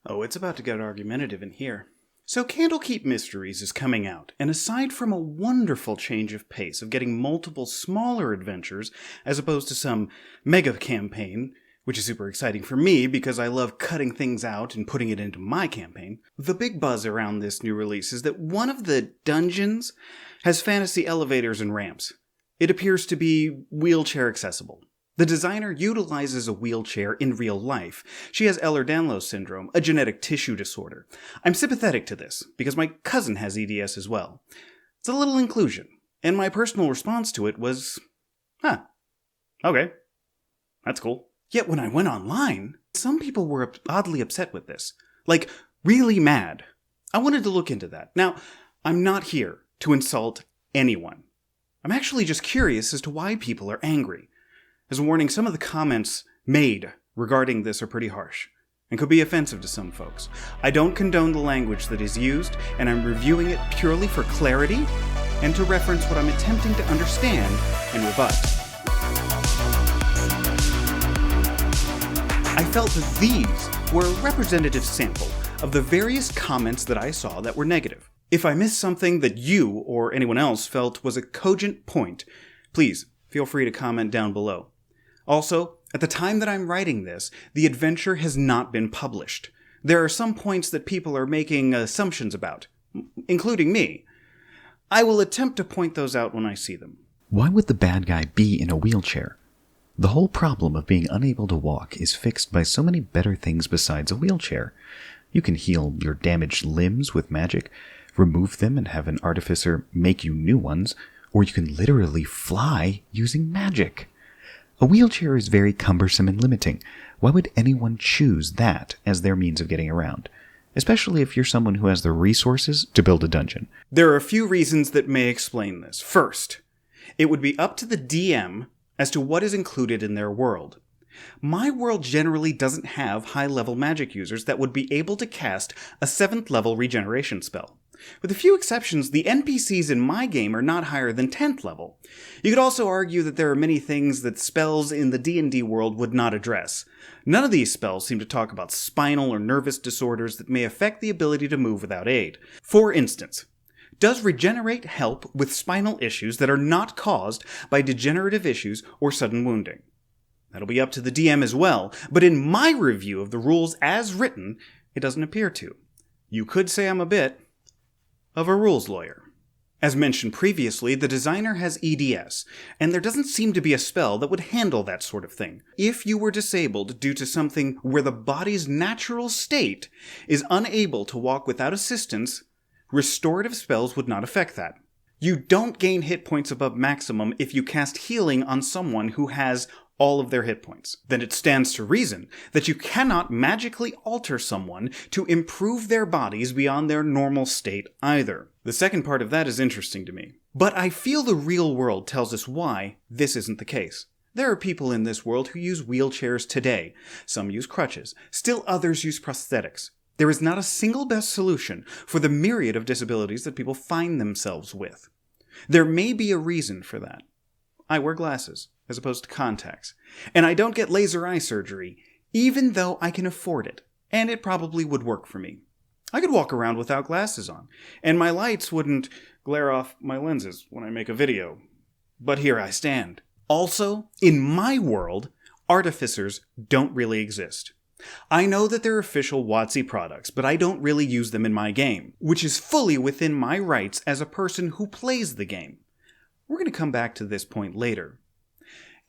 Oh, it's about to get argumentative in here. So Candlekeep Mysteries is coming out, and aside from a wonderful change of pace of getting multiple smaller adventures as opposed to some mega campaign, which is super exciting for me because I love cutting things out and putting it into my campaign, the big buzz around this new release is that one of the dungeons has fantasy elevators and ramps. It appears to be wheelchair accessible. The designer utilizes a wheelchair in real life. She has Ehlers-Danlos syndrome, a genetic tissue disorder. I'm sympathetic to this, because my cousin has EDS as well. It's a little inclusion, and my personal response to it was, okay, that's cool. Yet when I went online, some people were oddly upset with this. Like, really mad. I wanted to look into that. Now, I'm not here to insult anyone. I'm actually just curious as to why people are angry. As a warning, some of the comments made regarding this are pretty harsh and could be offensive to some folks. I don't condone the language that is used, and I'm reviewing it purely for clarity and to reference what I'm attempting to understand and rebut. I felt that these were a representative sample of the various comments that I saw that were negative. If I missed something that you or anyone else felt was a cogent point, please feel free to comment down below. Also, at the time that I'm writing this, the adventure has not been published. There are some points that people are making assumptions about, including me. I will attempt to point those out when I see them. Why would the bad guy be in a wheelchair? The whole problem of being unable to walk is fixed by so many better things besides a wheelchair. You can heal your damaged limbs with magic, remove them and have an artificer make you new ones, or you can literally fly using magic. A wheelchair is very cumbersome and limiting. Why would anyone choose that as their means of getting around? Especially if you're someone who has the resources to build a dungeon. There are a few reasons that may explain this. First, it would be up to the DM as to what is included in their world. My world generally doesn't have high-level magic users that would be able to cast a 7th level regeneration spell. With a few exceptions, the NPCs in my game are not higher than 10th level. You could also argue that there are many things that spells in the D&D world would not address. None of these spells seem to talk about spinal or nervous disorders that may affect the ability to move without aid. For instance, does Regenerate help with spinal issues that are not caused by degenerative issues or sudden wounding? That'll be up to the DM as well, but in my review of the rules as written, it doesn't appear to. You could say I'm a bit of a rules lawyer. As mentioned previously, the designer has EDS, and there doesn't seem to be a spell that would handle that sort of thing. If you were disabled due to something where the body's natural state is unable to walk without assistance, restorative spells would not affect that. You don't gain hit points above maximum if you cast healing on someone who has all of their hit points. Then it stands to reason that you cannot magically alter someone to improve their bodies beyond their normal state either. The second part of that is interesting to me. But I feel the real world tells us why this isn't the case. There are people in this world who use wheelchairs today. Some use crutches. Still others use prosthetics. There is not a single best solution for the myriad of disabilities that people find themselves with. There may be a reason for that. I wear glasses, as opposed to contacts, and I don't get laser eye surgery, even though I can afford it, and it probably would work for me. I could walk around without glasses on, and my lights wouldn't glare off my lenses when I make a video. But here I stand. Also, in my world, artificers don't really exist. I know that they're official WotC products, but I don't really use them in my game, which is fully within my rights as a person who plays the game. We're going to come back to this point later.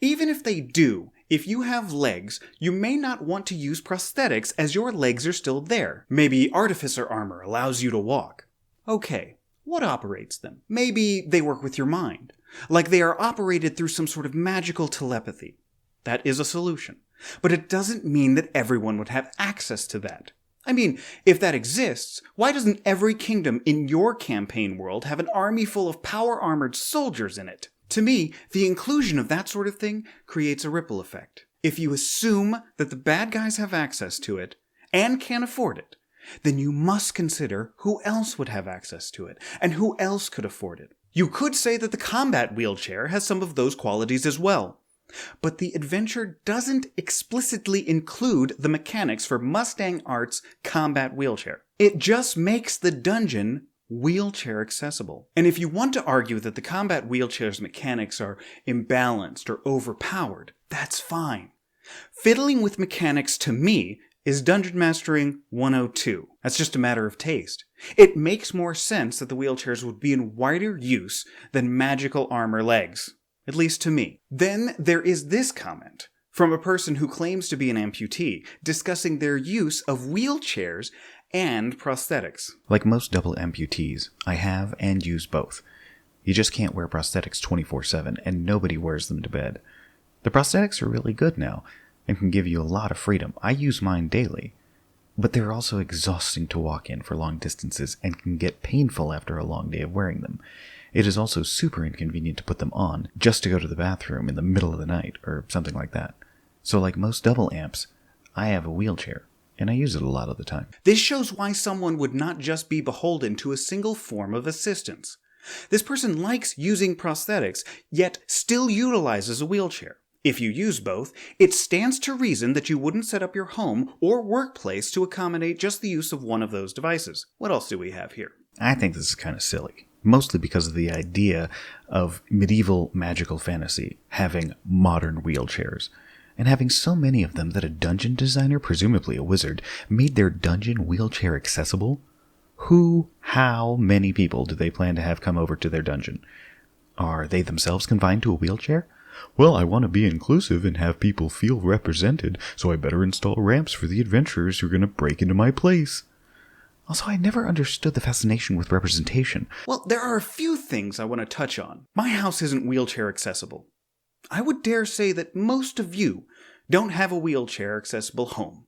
Even if they do, if you have legs, you may not want to use prosthetics as your legs are still there. Maybe artificer armor allows you to walk. Okay, what operates them? Maybe they work with your mind, like they are operated through some sort of magical telepathy. That is a solution. But it doesn't mean that everyone would have access to that. I mean, if that exists, why doesn't every kingdom in your campaign world have an army full of power-armored soldiers in it? To me, the inclusion of that sort of thing creates a ripple effect. If you assume that the bad guys have access to it, and can afford it, then you must consider who else would have access to it, and who else could afford it. You could say that the combat wheelchair has some of those qualities as well. But the adventure doesn't explicitly include the mechanics for Mustang Art's combat wheelchair. It just makes the dungeon wheelchair accessible. And if you want to argue that the combat wheelchair's mechanics are imbalanced or overpowered, that's fine. Fiddling with mechanics, to me, is Dungeon Mastering 102. That's just a matter of taste. It makes more sense that the wheelchairs would be in wider use than magical armor legs. At least to me. Then there is this comment from a person who claims to be an amputee, discussing their use of wheelchairs and prosthetics. Like most double amputees, I have and use both. You just can't wear prosthetics 24/7, and nobody wears them to bed. The prosthetics are really good now, and can give you a lot of freedom. I use mine daily. But they're also exhausting to walk in for long distances, and can get painful after a long day of wearing them. It is also super inconvenient to put them on, just to go to the bathroom in the middle of the night, or something like that. So like most double amps, I have a wheelchair, and I use it a lot of the time. This shows why someone would not just be beholden to a single form of assistance. This person likes using prosthetics, yet still utilizes a wheelchair. If you use both, it stands to reason that you wouldn't set up your home or workplace to accommodate just the use of one of those devices. What else do we have here? I think this is kind of silly. Mostly because of the idea of medieval magical fantasy having modern wheelchairs, and having so many of them that a dungeon designer, presumably a wizard, made their dungeon wheelchair accessible. How many people do they plan to have come over to their dungeon? Are they themselves confined to a wheelchair? Well, I want to be inclusive and have people feel represented, so I better install ramps for the adventurers who are going to break into my place. Also, I never understood the fascination with representation. Well, there are a few things I want to touch on. My house isn't wheelchair accessible. I would dare say that most of you don't have a wheelchair accessible home.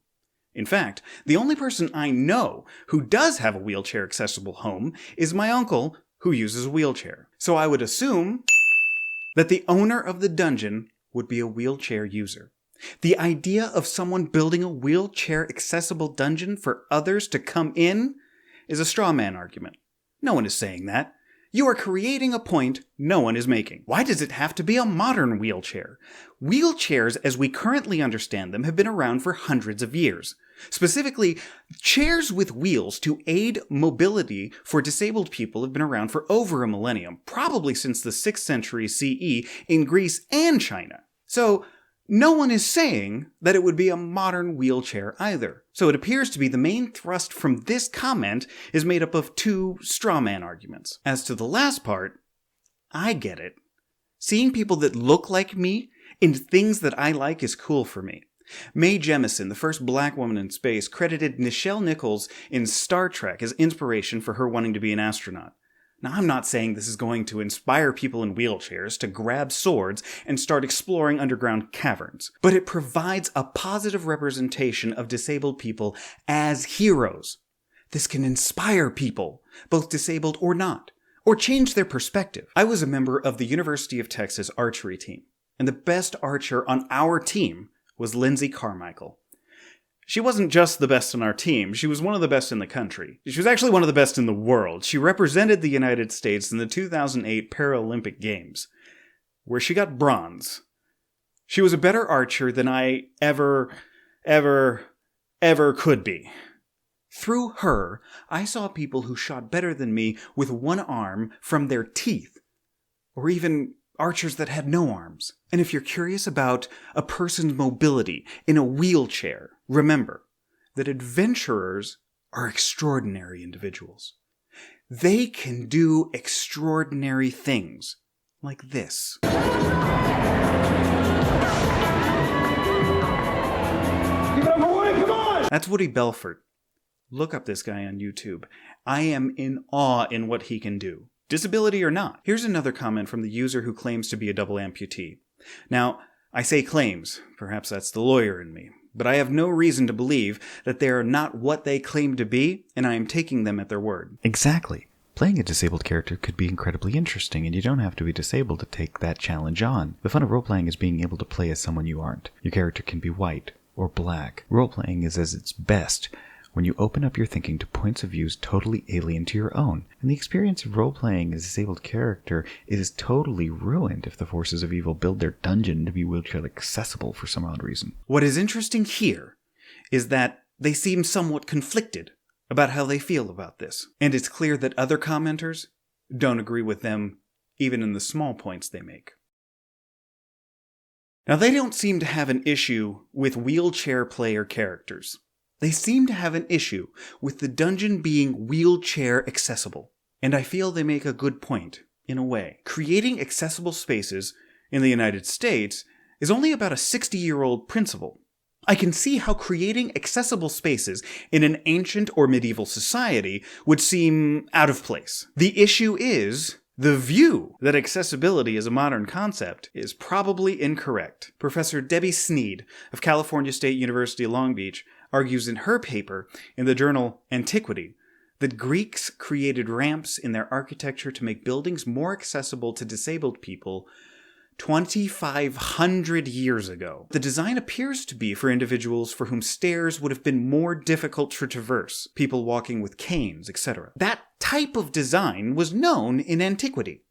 In fact, the only person I know who does have a wheelchair accessible home is my uncle, who uses a wheelchair. So I would assume that the owner of the dungeon would be a wheelchair user. The idea of someone building a wheelchair-accessible dungeon for others to come in is a straw man argument. No one is saying that. You are creating a point no one is making. Why does it have to be a modern wheelchair? Wheelchairs, as we currently understand them, have been around for hundreds of years. Specifically, chairs with wheels to aid mobility for disabled people have been around for over a millennium, probably since the 6th century CE in Greece and China. So, no one is saying that it would be a modern wheelchair either. So it appears to be the main thrust from this comment is made up of two straw man arguments. As to the last part, I get it. Seeing people that look like me in things that I like is cool for me. Mae Jemison, the first black woman in space, credited Nichelle Nichols in Star Trek as inspiration for her wanting to be an astronaut. Now, I'm not saying this is going to inspire people in wheelchairs to grab swords and start exploring underground caverns, but it provides a positive representation of disabled people as heroes. This can inspire people, both disabled or not, or change their perspective. I was a member of the University of Texas archery team, and the best archer on our team was Lindsay Carmichael. She wasn't just the best on our team, she was one of the best in the country. She was actually one of the best in the world. She represented the United States in the 2008 Paralympic Games, where she got bronze. She was a better archer than I ever could be. Through her, I saw people who shot better than me with one arm from their teeth, or even archers that had no arms. And if you're curious about a person's mobility in a wheelchair, remember that adventurers are extraordinary individuals. They can do extraordinary things, like this. That's Woody Belfort. Look up this guy on YouTube. I am in awe in what he can do. Disability or not. Here's another comment from the user who claims to be a double amputee. Now, I say claims, perhaps that's the lawyer in me, but I have no reason to believe that they are not what they claim to be, and I am taking them at their word. Exactly. Playing a disabled character could be incredibly interesting, and you don't have to be disabled to take that challenge on. The fun of role-playing is being able to play as someone you aren't. Your character can be white or black. Role-playing is at its best when you open up your thinking to points of views totally alien to your own, and the experience of role-playing as a disabled character is totally ruined if the forces of evil build their dungeon to be wheelchair accessible for some odd reason. What is interesting here is that they seem somewhat conflicted about how they feel about this, and it's clear that other commenters don't agree with them even in the small points they make. Now, they don't seem to have an issue with wheelchair player characters. They seem to have an issue with the dungeon being wheelchair accessible. And I feel they make a good point, in a way. Creating accessible spaces in the United States is only about a 60-year-old principle. I can see how creating accessible spaces in an ancient or medieval society would seem out of place. The issue is the view that accessibility is a modern concept is probably incorrect. Professor Debbie Sneed of California State University, Long Beach, argues in her paper in the journal Antiquity that Greeks created ramps in their architecture to make buildings more accessible to disabled people 2,500 years ago. The design appears to be for individuals for whom stairs would have been more difficult to traverse, people walking with canes, etc. That type of design was known in antiquity.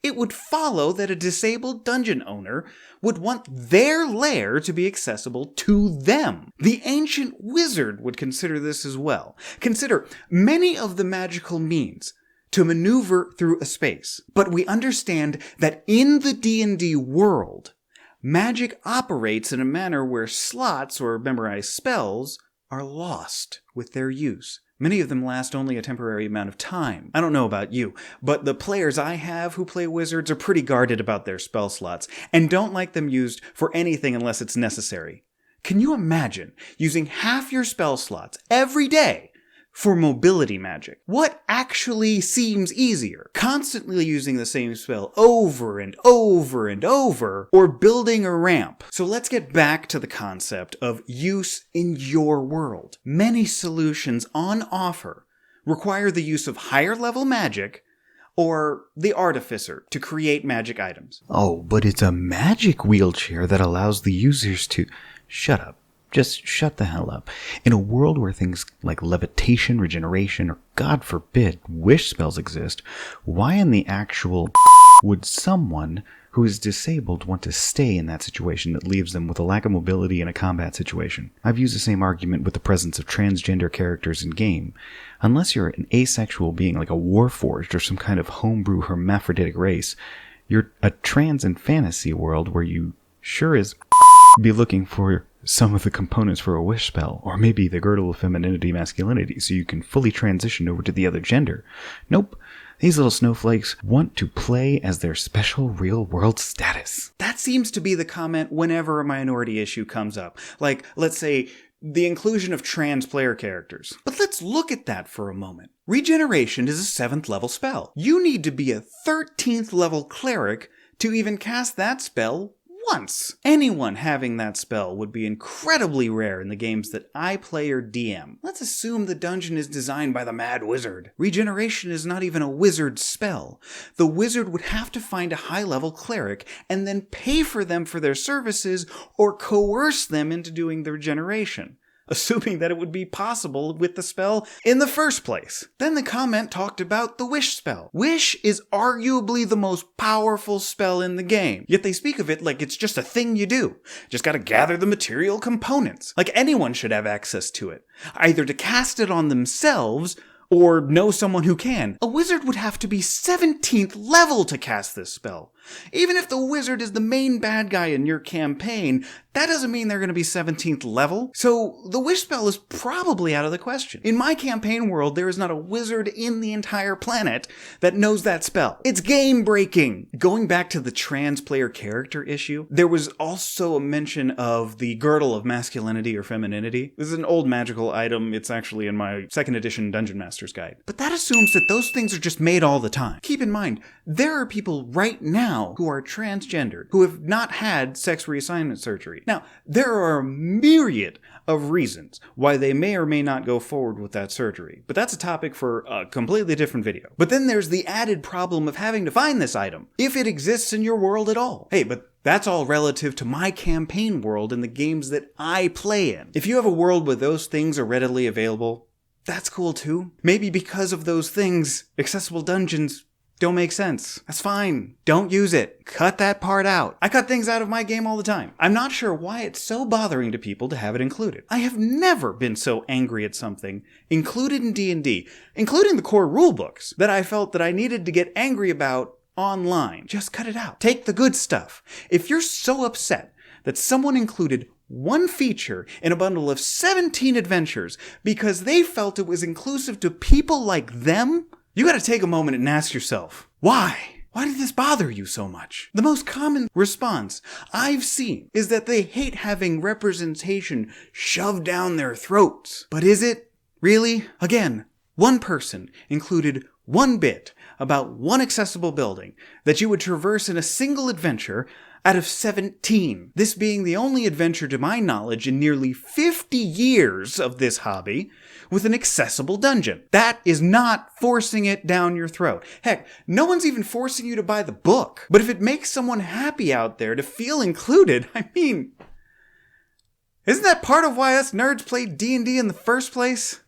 It would follow that a disabled dungeon owner would want their lair to be accessible to them. The ancient wizard would consider this as well. Consider many of the magical means to maneuver through a space. But we understand that in the D&D world, magic operates in a manner where slots or memorized spells are lost with their use. Many of them last only a temporary amount of time. I don't know about you, but the players I have who play wizards are pretty guarded about their spell slots and don't like them used for anything unless it's necessary. Can you imagine using half your spell slots every day for mobility magic? What actually seems easier? Constantly using the same spell over and over and over, or building a ramp? So let's get back to the concept of use in your world. Many solutions on offer require the use of higher level magic or the artificer to create magic items. Oh, but it's a magic wheelchair that allows the users to... Shut up. Just shut the hell up. In a world where things like levitation, regeneration, or God forbid, wish spells exist, why in the actual would someone who is disabled want to stay in that situation that leaves them with a lack of mobility in a combat situation? I've used the same argument with the presence of transgender characters in game. Unless you're an asexual being like a warforged or some kind of homebrew hermaphroditic race, you're a trans in fantasy world where you sure as be looking for some of the components for a wish spell, or maybe the girdle of femininity masculinity, so you can fully transition over to the other gender. Nope. These little snowflakes want to play as their special real-world status. That seems to be the comment whenever a minority issue comes up. Like, let's say, the inclusion of trans player characters. But let's look at that for a moment. Regeneration is a 7th level spell. You need to be a 13th level cleric to even cast that spell once. Anyone having that spell would be incredibly rare in the games that I play or DM. Let's assume the dungeon is designed by the Mad Wizard. Regeneration is not even a wizard spell. The wizard would have to find a high-level cleric and then pay for them for their services or coerce them into doing the regeneration, assuming that it would be possible with the spell in the first place. Then the comment talked about the Wish spell. Wish is arguably the most powerful spell in the game, yet they speak of it like it's just a thing you do. Just gotta gather the material components. Like anyone should have access to it, either to cast it on themselves or know someone who can. A wizard would have to be 17th level to cast this spell. Even if the wizard is the main bad guy in your campaign, that doesn't mean they're going to be 17th level. So the wish spell is probably out of the question. In my campaign world, there is not a wizard in the entire planet that knows that spell. It's game breaking. Going back to the trans player character issue, there was also a mention of the girdle of masculinity or femininity. This is an old magical item. It's actually in my 2nd edition Dungeon Master's Guide. But that assumes that those things are just made all the time. Keep in mind, there are people right now who are transgendered, who have not had sex reassignment surgery. Now, there are a myriad of reasons why they may or may not go forward with that surgery, but that's a topic for a completely different video. But then there's the added problem of having to find this item, if it exists in your world at all. Hey, but that's all relative to my campaign world and the games that I play in. If you have a world where those things are readily available, That's cool too. Maybe because of those things, accessible dungeons don't make sense. That's fine. Don't use it. Cut that part out. I cut things out of my game all the time. I'm not sure why it's so bothering to people to have it included. I have never been so angry at something included in D&D, including the core rulebooks, that I felt that I needed to get angry about online. Just cut it out. Take the good stuff. If you're so upset that someone included one feature in a bundle of 17 adventures because they felt it was inclusive to people like them, you gotta take a moment and ask yourself, why? Why did this bother you so much? The most common response I've seen is that they hate having representation shoved down their throats. But is it? Really? Again, one person included one bit about one accessible building that you would traverse in a single adventure out of 17. This being the only adventure to my knowledge in nearly 50 years of this hobby with an accessible dungeon. That is not forcing it down your throat. Heck, no one's even forcing you to buy the book. But if it makes someone happy out there to feel included, I mean, isn't that part of why us nerds played D&D in the first place?